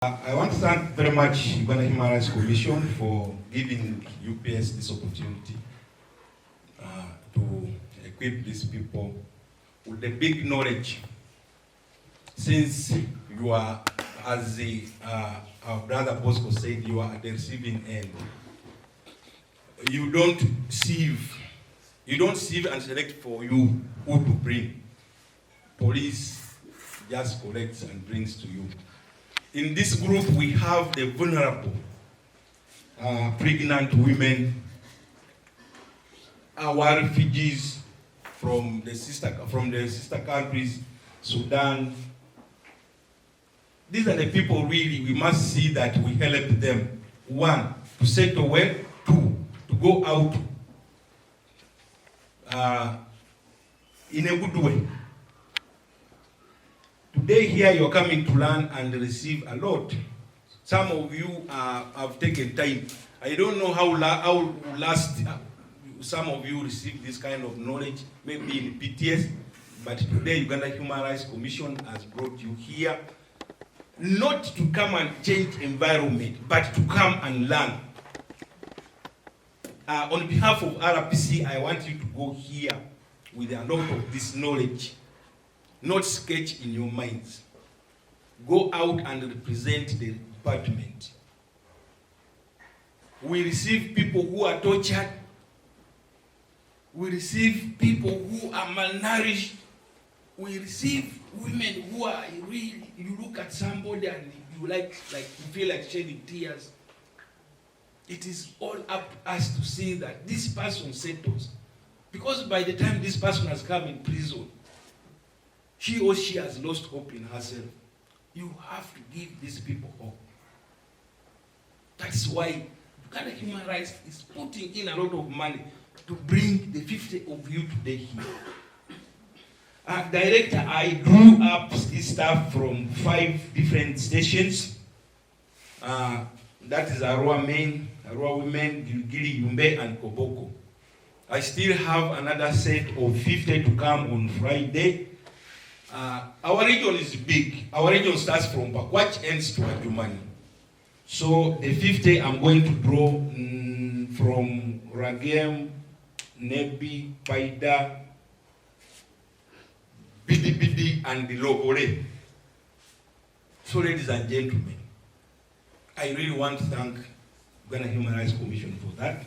I want to thank very much Uganda Human Rights Commission for giving UPS this opportunity to equip these people with the big knowledge. Since you are, as our brother Bosco said, you are at the receiving end. You don't sieve and select for you who to bring. Police just collects and brings to you. In this group, we have the vulnerable, pregnant women, our refugees from the sister countries, Sudan. These are the people really we must see that we help them. One, to settle well. Two, to go out in a good way. Today here you're coming to learn and receive a lot. Some of you have taken time. I don't know how last some of you received this kind of knowledge, maybe in PTS, but today Uganda Human Rights Commission has brought you here, not to come and change environment, but to come and learn. On behalf of RPC, I want you to go here with a lot of this knowledge. Not sketch in your minds. Go out and represent the department. We receive people who are tortured. We receive people who are malnourished. We receive women who are really, you look at somebody and you you feel like shedding tears. It is all up to us to see that this person settles. Because by the time this person has come in prison, he or she has lost hope in herself. You have to give these people hope. That's why Uganda Human Rights is putting in a lot of money to bring the 50 of you today here. Director, I drew up this stuff from 5 different stations. That is Arua Main, Arua Women, Gilgili, Yumbe, and Koboko. I still have another set of 50 to come on Friday. Our region is big. Our region starts from Pakwach, ends to Adjumani. So the 50 I'm going to draw from Ragem, Nebi, Paida, Bidi, and the Logore. So ladies and gentlemen, I really want to thank Uganda Human Rights Commission for that.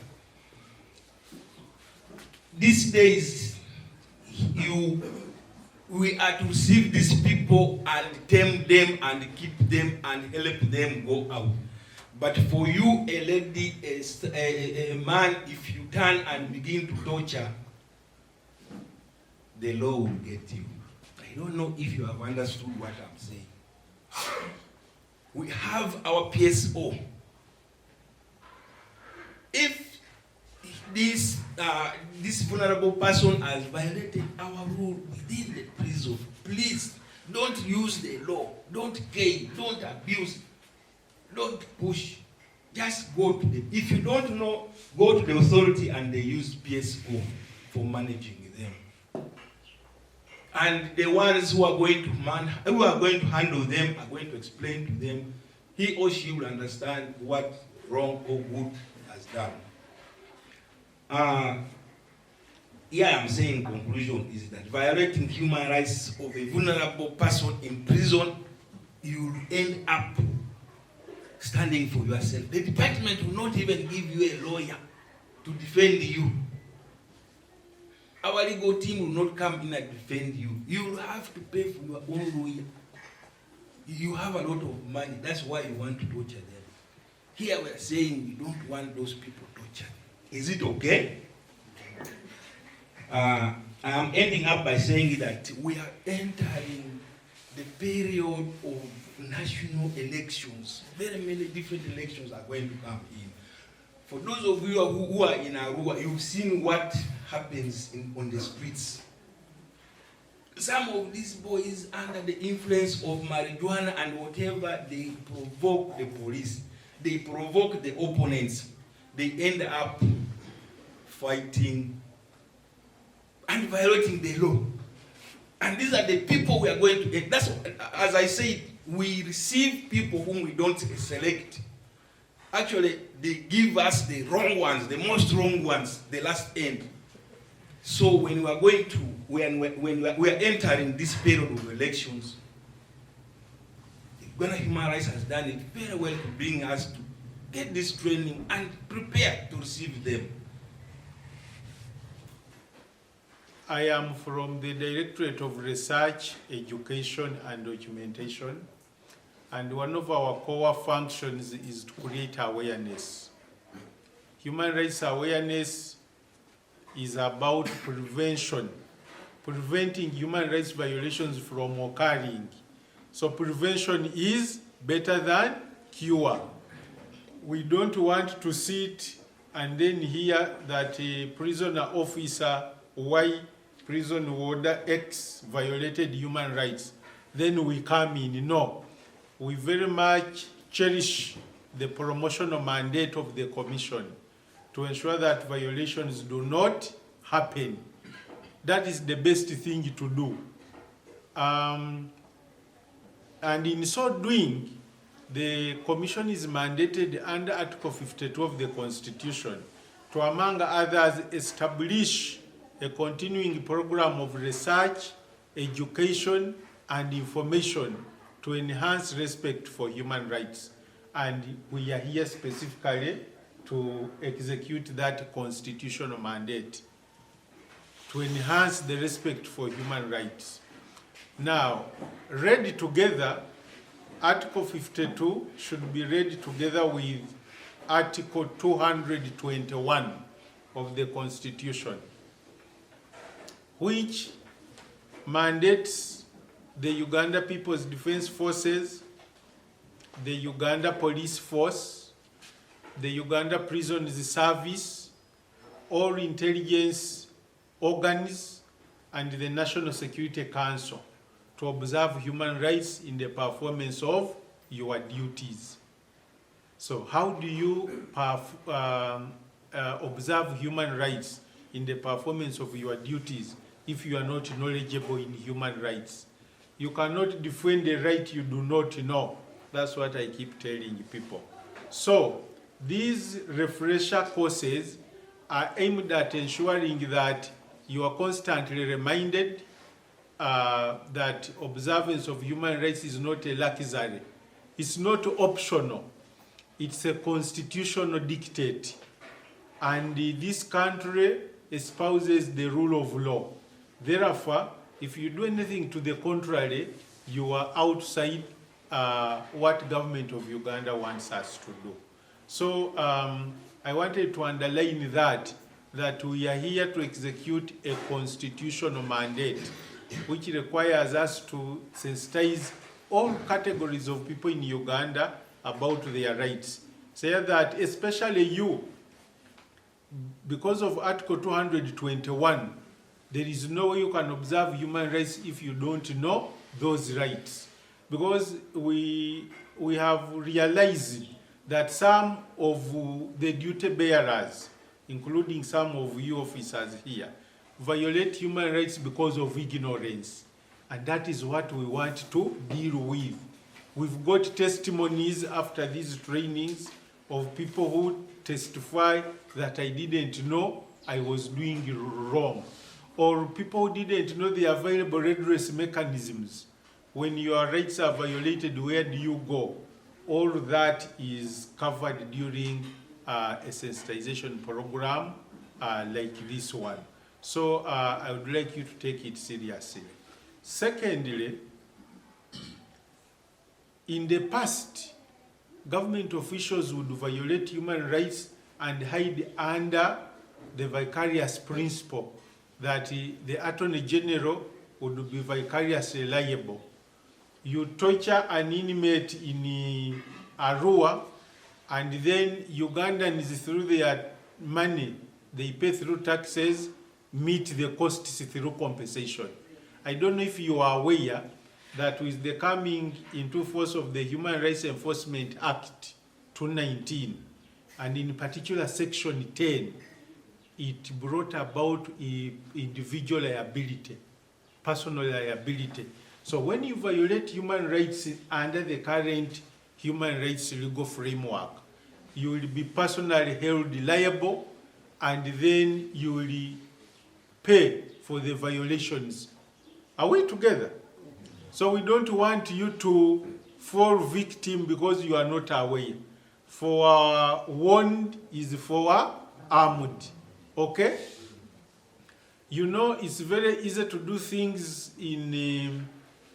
These days, we are to receive these people and tame them and keep them and help them go out. But for you, a lady, a man, if you turn and begin to torture, the law will get you. I don't know if you have understood what I'm saying. We have our PSO. If this vulnerable person has violated our rule within the prison, please don't use the law, don't kill, don't abuse, don't push. Just go to them. If you don't know, go to the authority and they use PSO for managing them. And the ones who are going to handle them are going to explain to them. He or she will understand what wrong or good has done. Here I'm saying in conclusion is that violating human rights of a vulnerable person in prison, you will end up standing for yourself. The department will not even give you a lawyer to defend you. Our legal team will not come in and defend you. You will have to pay for your own lawyer. You have a lot of money. That's why you want to torture them. Here we are saying we don't want those people tortured. Is it okay? I am ending up by saying that we are entering the period of national elections. Very many different elections are going to come in. For those of you who are in Arua, you've seen what happens on the streets. Some of these boys, under the influence of marijuana and whatever, they provoke the police. They provoke the opponents. They end up fighting and violating the law. And these are the people we are going to get. That's, as I said, we receive people whom we don't select. Actually, they give us the wrong ones, the most wrong ones, the last end. So when we are going to, when we are entering this period of elections, Ghana Human Rights has done it very well to bring us to get this training and prepare to receive them. I am from the Directorate of Research, Education and Documentation, and one of our core functions is to create awareness. Human rights awareness is about prevention, preventing human rights violations from occurring. So prevention is better than cure. We don't want to sit and then hear that a prisoner officer Y prison warder X violated human rights, then we come in. No, we very much cherish the promotional mandate of the Commission to ensure that violations do not happen. That is the best thing to do. And in so doing, the Commission is mandated under Article 52 of the Constitution to, among others, establish a continuing program of research, education, and information to enhance respect for human rights. And we are here specifically to execute that constitutional mandate, to enhance the respect for human rights. Now, read together, Article 52 should be read together with Article 221 of the Constitution, which mandates the Uganda People's Defense Forces, the Uganda Police Force, the Uganda Prisons Service, all intelligence organs, and the National Security Council to observe human rights in the performance of your duties. So how do you observe human rights in the performance of your duties if you are not knowledgeable in human rights? You cannot defend a right you do not know. That's what I keep telling people. So these refresher courses are aimed at ensuring that you are constantly reminded that observance of human rights is not a luxury. It's not optional. It's a constitutional dictate. And this country espouses the rule of law. Therefore, if you do anything to the contrary, you are outside what government of Uganda wants us to do. So I wanted to underline that we are here to execute a constitutional mandate, which requires us to sensitize all categories of people in Uganda about their rights. Say that especially you, because of Article 221, there is no way you can observe human rights if you don't know those rights. Because we have realized that some of the duty bearers, including some of you officers here, violate human rights because of ignorance. And that is what we want to deal with. We've got testimonies after these trainings of people who testify that I didn't know I was doing wrong. Or people who didn't know the available redress mechanisms. When your rights are violated, where do you go? All that is covered during a sensitization program like this one. So I would like you to take it seriously. Secondly, in the past, government officials would violate human rights and hide under the vicarious principle that the Attorney General would be vicariously liable. You torture an inmate in Arua, and then Ugandans, through their money, they pay through taxes, meet the costs through compensation. I don't know if you are aware that with the coming into force of the Human Rights Enforcement Act 219, and in particular Section 10, it brought about individual liability, personal liability. So when you violate human rights under the current human rights legal framework, you will be personally held liable, and then you will pay for the violations. Are we together? So we don't want you to fall victim because you are not aware. For warned is for armed. Okay? You know, it's very easy to do things in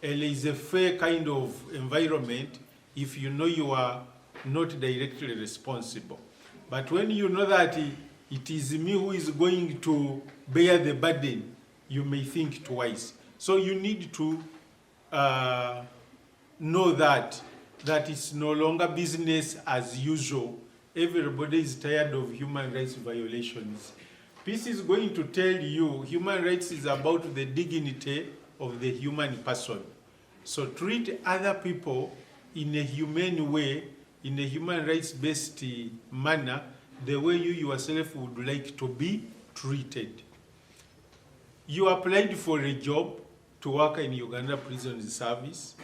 a laissez-faire kind of environment if you know you are not directly responsible. But when you know that it is me who is going to bear the burden, you may think twice. So you need to know that it's no longer business as usual. Everybody is tired of human rights violations. Peace is going to tell you human rights is about the dignity of the human person. So treat other people in a humane way, in a human rights-based manner, the way you yourself would like to be treated. You applied for a job to work in Uganda Prison Service.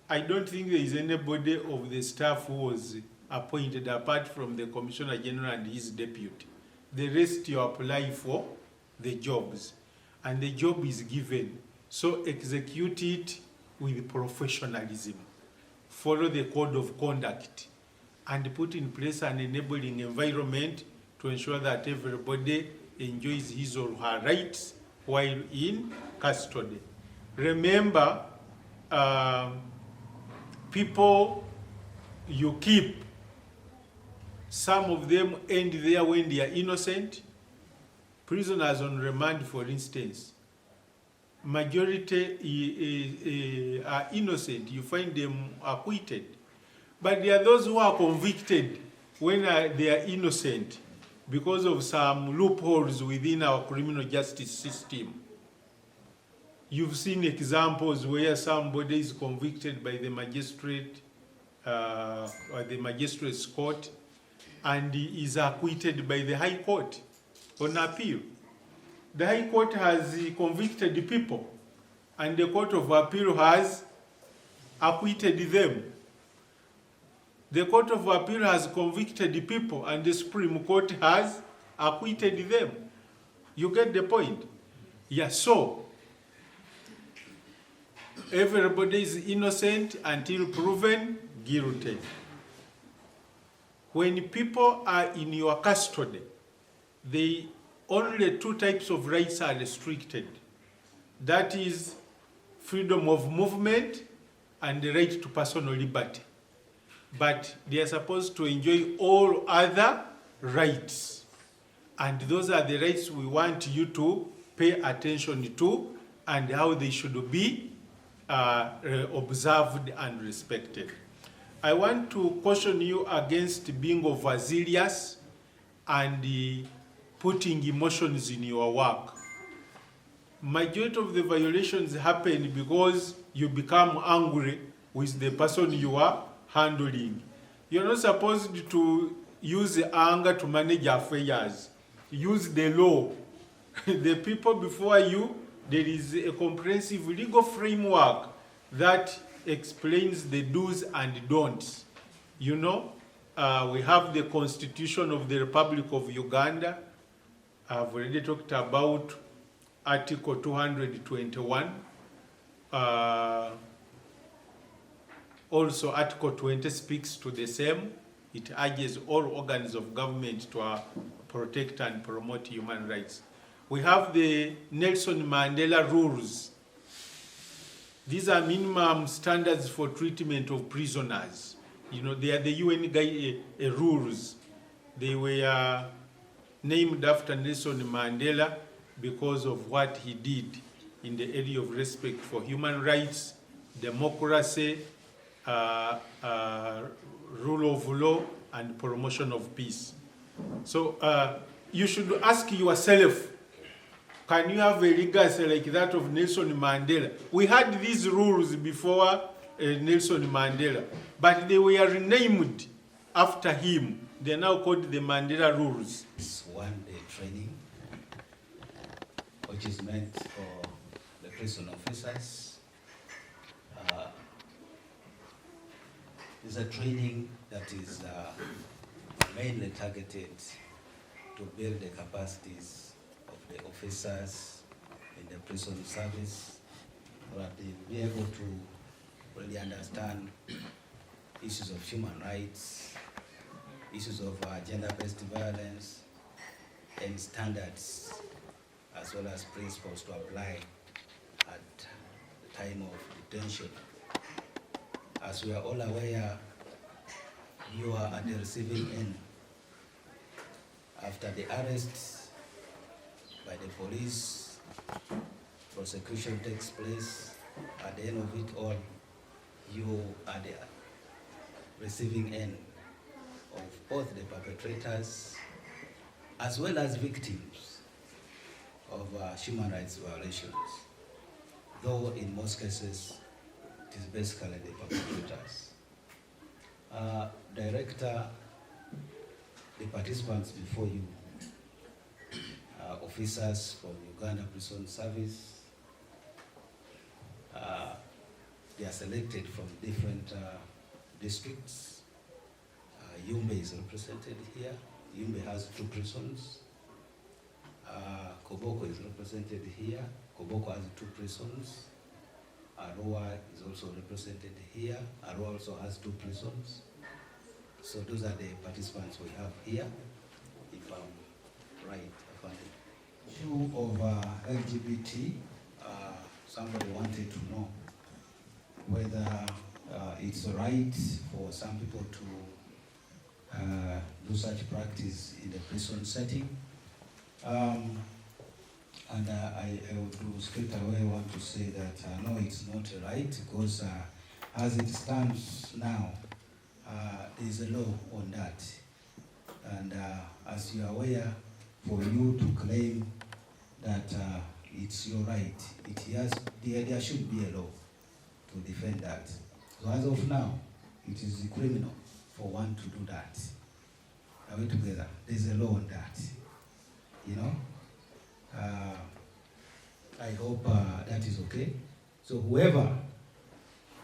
I don't think there is anybody of the staff who was appointed apart from the Commissioner General and his deputy. The rest you apply for the jobs, and the job is given. So execute it with professionalism. Follow the code of conduct and put in place an enabling environment to ensure that everybody enjoys his or her rights while in custody. Remember, people you keep, some of them end there when they are innocent. Prisoners on remand, for instance, majority are innocent. You find them acquitted. But there are those who are convicted when they are innocent because of some loopholes within our criminal justice system. You've seen examples where somebody is convicted by the magistrate or the magistrate's court, and he is acquitted by the High Court on appeal. The High Court has convicted people, and the Court of Appeal has acquitted them. The Court of Appeal has convicted people, and the Supreme Court has acquitted them. You get the point? Yeah, so everybody is innocent until proven guilty. When people are in your custody, only two types of rights are restricted. That is freedom of movement and the right to personal liberty. But they are supposed to enjoy all other rights. And those are the rights we want you to pay attention to and how they should be observed and respected. I want to caution you against being overzealous and putting emotions in your work. Majority of the violations happen because you become angry with the person you are handling. You're not supposed to use anger to manage affairs. Use the law. The people before you, there is a comprehensive legal framework that explains the do's and don'ts. You know, we have the Constitution of the Republic of Uganda. I've already talked about Article 221. Also, Article 20 speaks to the same. It urges all organs of government to protect and promote human rights. We have the Nelson Mandela rules. These are minimum standards for treatment of prisoners. You know, they are the UN rules. They were named after Nelson Mandela because of what he did in the area of respect for human rights, democracy, rule of law, and promotion of peace. So you should ask yourself, can you have a legacy like that of Nelson Mandela? We had these rules before Nelson Mandela, but they were renamed after him. They are now called the Mandela rules. It's one-day training, which is meant for the prison officers It's a training that is mainly targeted to build the capacities of the officers in the prison service, so that they will be able to really understand issues of human rights, issues of gender-based violence, and standards, as well as principles to apply at the time of detention. As we are all aware, you are at the receiving end. After the arrest by the police, prosecution takes place. At the end of it all, you are the receiving end of both the perpetrators as well as victims of human rights violations, though in most cases it is basically the perpetrators. Director, the participants before you, officers from Uganda Prison Service, they are selected from different districts. Yumbe is represented here. Yumbe has 2 prisons. Koboko is represented here. Koboko has 2 prisons. Arua is also represented here. Arua also has 2 prisons. So those are the participants we have here, if I'm right. Issue of LGBT, somebody wanted to know whether it's right for some people to do such practice in the prison setting. And I would straight away want to say that no, it's not right, because as it stands now, there is a law on that. And as you are aware, for you to claim that it's your right, there should be a law to defend that. So as of now, it is criminal for one to do that. Are we together? There's a law on that. You know? I hope that is okay. So whoever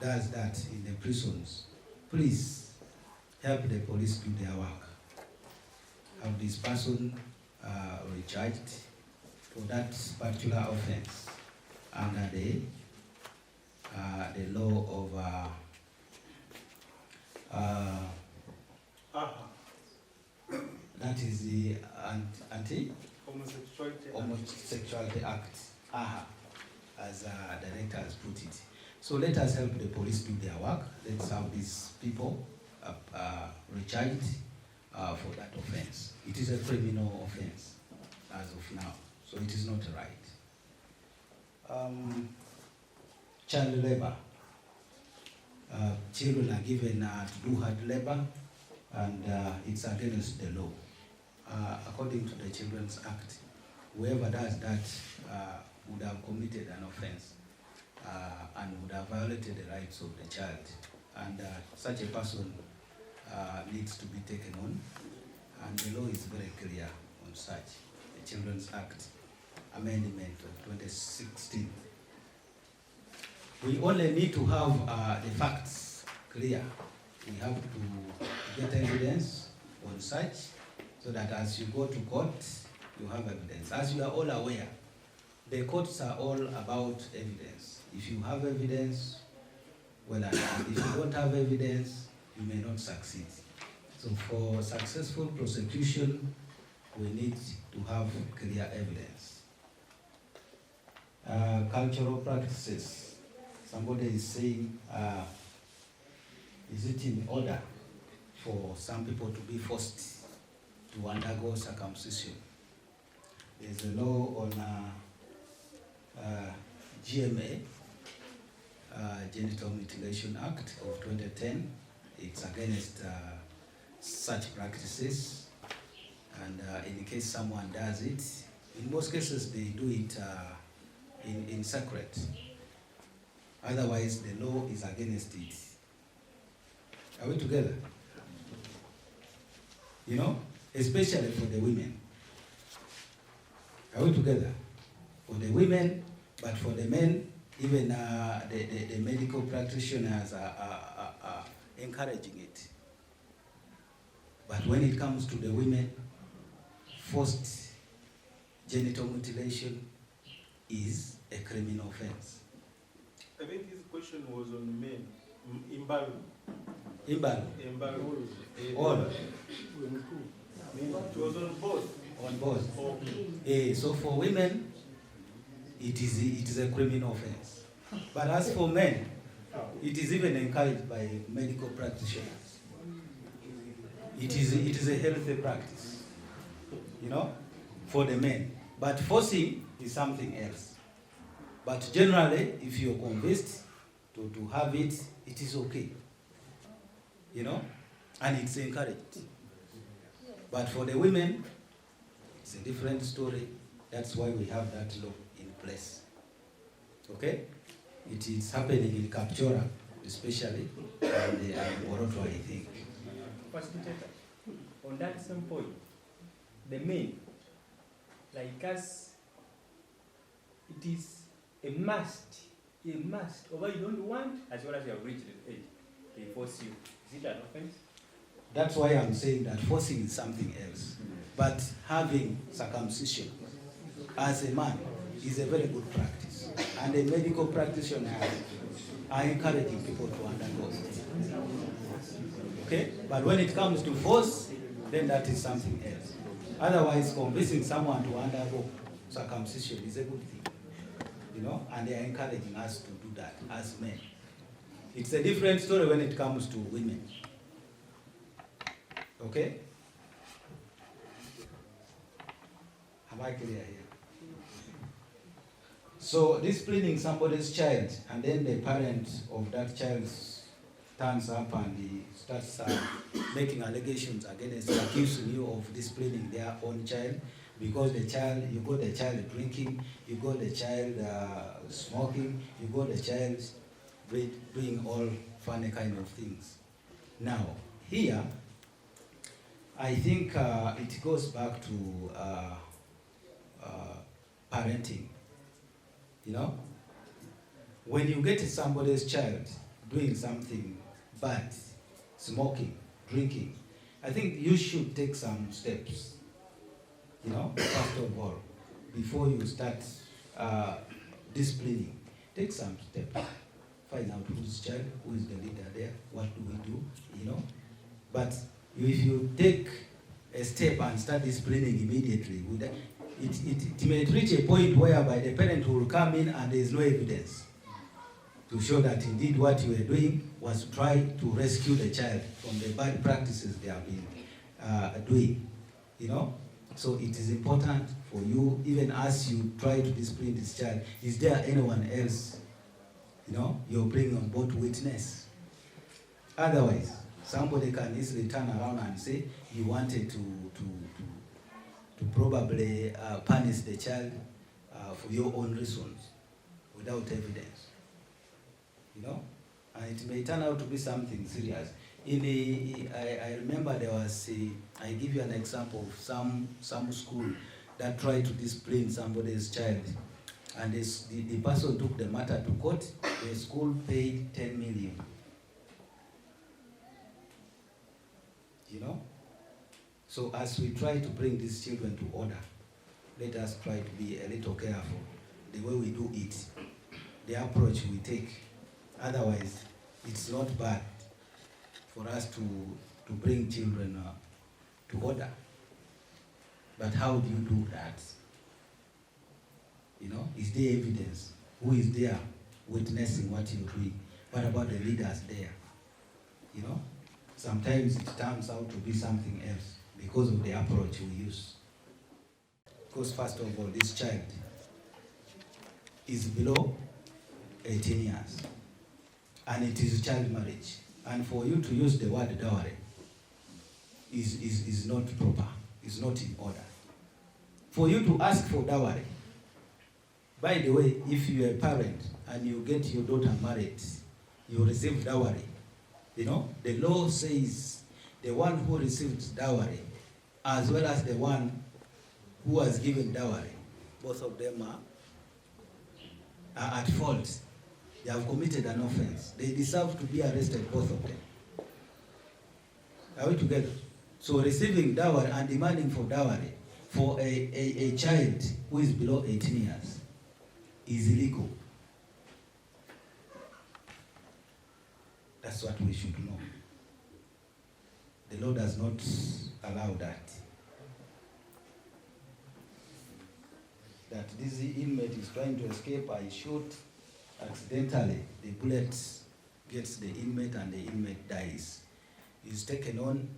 does that in the prisons, please help the police do their work. Have this person recharged for that particular offense under the law of that is the Homosexuality Act, as director has put it. So let us help the police do their work. Let's have these people recharged for that offense. It is a criminal offense as of now, so it is not right. Child labor. Children are given to do hard labor, and it's against the law. According to the Children's Act, whoever does that would have committed an offense and would have violated the rights of the child. And such a person needs to be taken on, and the law is very clear on such. The Children's Act Amendment of 2016. We only need to have the facts clear. We have to get evidence on such, so that as you go to court, you have evidence. As you are all aware, the courts are all about evidence. If you have evidence, well, if you don't have evidence, you may not succeed. So for successful prosecution, we need to have clear evidence. Cultural practices. Somebody is saying, is it in order for some people to be forced to undergo circumcision? There's a law on GMA, Genital Mutilation Act of 2010. It's against such practices, and in case someone does it, in most cases they do it in secret. Otherwise, the law is against it. Are we together? You know, especially for the women. Are we together? For the women, but for the men, even the medical practitioners are encouraging it. But when it comes to the women, forced genital mutilation is a criminal offense. I think his question was on men. Imbalu. Imbalu. All. It was on both. On both. Okay. So for women, it is a criminal offense. But as for men, it is even encouraged by medical practitioners. It is a healthy practice, for the men. But forcing is something else. But generally, if you're convinced to have it, it is okay. And it's encouraged. But for the women, it's a different story. That's why we have that law in place. Okay? It is happening in Kapchora, especially, and Moroto, I think. Facilitator, on that same point, the men, like us, it is a must, although you don't want, as well as you have reached the age, they force you. Is it an offense? That's why I'm saying that forcing is something else. But having circumcision as a man is a very good practice. And the medical practitioners are encouraging people to undergo it. Okay? But when it comes to force, then that is something else. Otherwise, convincing someone to undergo circumcision is a good thing. And they are encouraging us to do that as men. It's a different story when it comes to women. Okay? Am I clear here? So disciplining somebody's child, and then the parent of that child stands up and he starts making allegations against, accusing you of disciplining their own child, because you got the child drinking, you got the child smoking, you got the child doing all funny kind of things. Now, here, I think it goes back to parenting. When you get somebody's child doing something bad, smoking, drinking, I think you should take some steps, first of all, before you start disciplining. Take some steps. Find out whose child, who is the leader there, what do we do, But if you take a step and start disciplining immediately, it may reach a point whereby the parent will come in and there is no evidence to show that indeed what you were doing was to try to rescue the child from the bad practices they have been doing. So it is important for you, even as you try to discipline this child, is there anyone else, you're bringing on board witness? Otherwise, somebody can easily turn around and say you wanted to probably punish the child for your own reasons without evidence. And it may turn out to be something serious. I remember there was I give you an example of some school that tried to discipline somebody's child, and the person took the matter to court. The school paid 10 million. So as we try to bring these children to order, let us try to be a little careful the way we do it, the approach we take. Otherwise, it's not bad for us to bring children to order. But how do you do that? Is there evidence? Who is there witnessing what you're doing? What about the leaders there? Sometimes it turns out to be something else because of the approach we use. Because first of all, this child is below 18 years, and it is child marriage. And for you to use the word dowry is not proper, is not in order. For you to ask for dowry, by the way, if you are a parent and you get your daughter married, you receive dowry. The law says the one who receives dowry, as well as the one who was given dowry, both of them are at fault. They have committed an offense. They deserve to be arrested, both of them. Are we together? So receiving dowry and demanding for dowry for a child who is below 18 years is illegal. That's what we should know. The law does not allow that. That this inmate is trying to escape, I shoot accidentally, the bullet gets the inmate and the inmate dies. He's taken on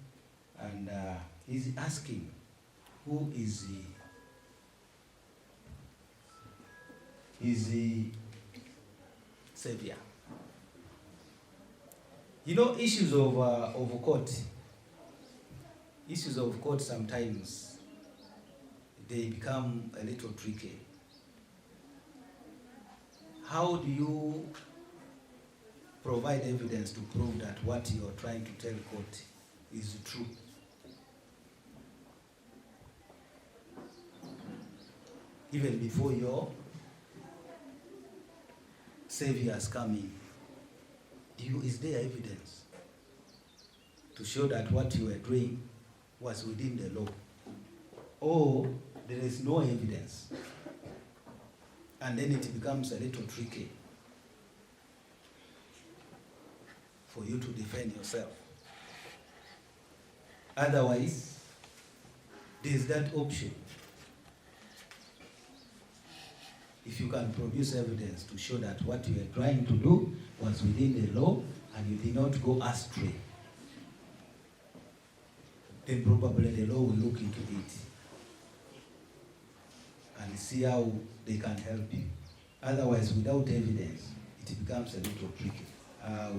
and he's asking, who is the savior? You know, issues of court. Issues of court sometimes they become a little tricky. How do you provide evidence to prove that what you are trying to tell court is true? Even before your saviors come in, is there evidence to show that what you were doing was within the law? Or there is no evidence, and then it becomes a little tricky for you to defend yourself. Otherwise, there is that option. If you can produce evidence to show that what you were trying to do was within the law and you did not go astray, then probably the law will look into it and see how they can help you. Otherwise, without evidence, it becomes a little tricky.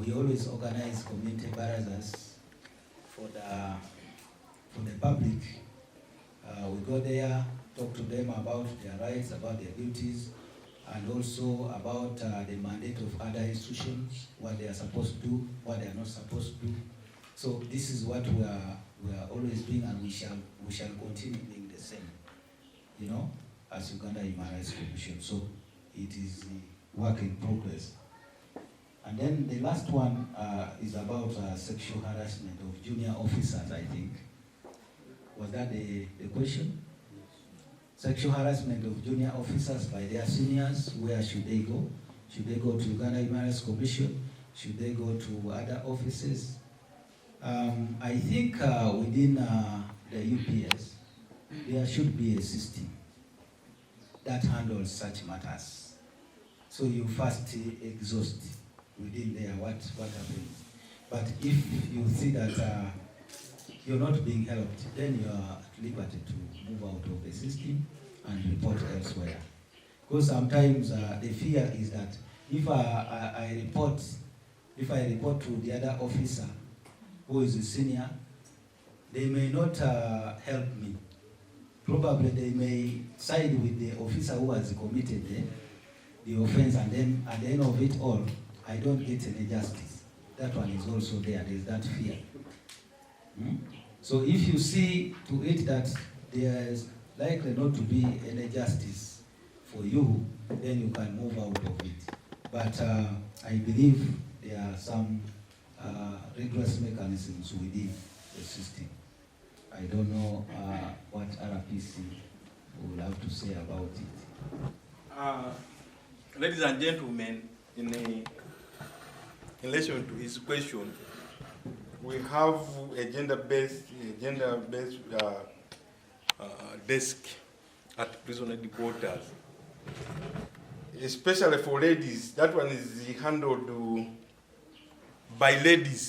We always organize community barazas for the public. We go there, talk to them about their rights, about their duties, and also about the mandate of other institutions, what they are supposed to do, what they are not supposed to do. So this is what we are always doing, and we shall continue being the same, you know, as Uganda Human Rights Commission. So it is work in progress. And then the last one is about sexual harassment of junior officers, I think. Was that the question? Sexual harassment of junior officers by their seniors, where should they go? Should they go to Uganda Human Rights Commission? Should they go to other offices? I think within the UPS, there should be a system that handles such matters. So you first exhaust within there what happens. But if you see that you're not being helped, then you are at liberty to move out of the system and report elsewhere. Because sometimes the fear is that if I report to the other officer who is a senior, they may not help me. Probably they may side with the officer who has committed the offense, and then at the end of it all, I don't get any justice. That one is also there. There is that fear. So if you see to it that there is likely not to be any justice for you, then you can move out of it. But I believe there are some rigorous mechanisms within the system. I don't know what RPC will have to say about it. Ladies and gentlemen, in relation to his question, we have a gender-based desk at prison headquarters, especially for ladies. That one is handled by ladies